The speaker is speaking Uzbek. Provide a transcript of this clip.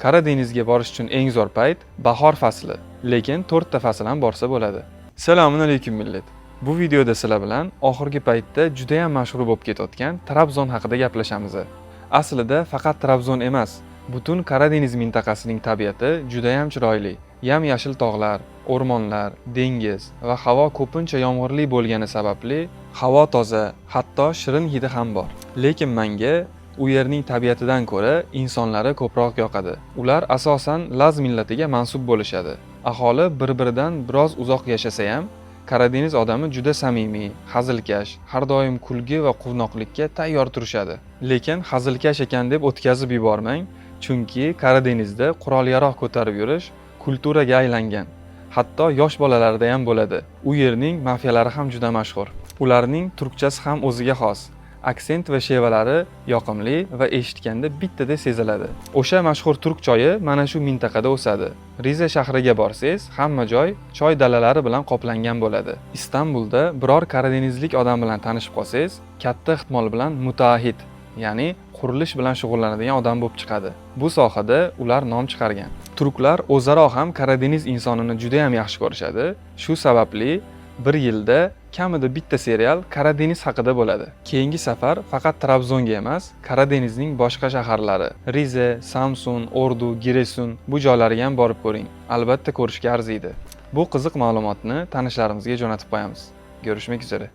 Qora dengizga borish uchun eng zo'r payt bahor fasli, lekin 4 ta fasl ham borsa bo'ladi. Assalomu alaykum millat. Bu videoda sizlar bilan oxirgi paytda juda ham mashhur bo'lib ketayotgan Trabzon haqida gaplashamiz. Aslida faqat Trabzon emas, butun Qora dengiz mintaqasining tabiati juda ham chiroyli. Yam-yashil tog'lar, o'rmonlar, dengiz va havo ko'pincha yomg'irli bo'lgani sababli havo toza, hatto shirin hidi ham bor. Lekin menga u yerning tabiatidan ko'ra insonlari ko'proq yoqadi. Ular asosan Laz millatiga mansub bo'lishadi. Aholi bir-biridan biroz uzoq yashasa ham, Qora dengiz odami juda samimiy, hazilkash, har doim kulgi va quvnoqlikka tayyor turishadi. Lekin hazilkash ekan deb o'tkazib yubormang, chunki Qora dengizda qurol-yarog' ko'tarib yurish kulturaga aylangan. Hatto yosh bolalarda ham bo'ladi. U yerning mafiyalari ham juda mashhur. Ularning turkchasi ham o'ziga xos. Aksent va shevalari yoqimli va eshitganda bittada seziladi. O'sha mashhur turk choyi mana shu mintaqada o'sadi. Riza shahriga borsangiz, hamma joy choy dalalari bilan qoplangan bo'ladi. Istanbulda biror Qora dengizlik odam bilan tanishib qolsangiz, katta ehtimol bilan mutaahhid, ya'ni qurilish bilan shug'ullanadigan odam bo'lib chiqadi. Bu sohada ular nom chiqargan. Turklar o'zaro ham Qora dengiz insonini juda ham yaxshi ko'rishadi. Shu sababli bir yilda kamida bitta serial Qora dengiz haqida bo'ladi. Keyingi safar faqat Trabzonga emas, Qora dengizning boshqa shaharlari, Rize, Samsun, Ordu, Giresun bu joylarga ham borib ko'ring. Albatta ko'rishga arziydi. Bu qiziq ma'lumotni tanishlarimizga jo'natib qo'yamiz. Görüşmek üzere.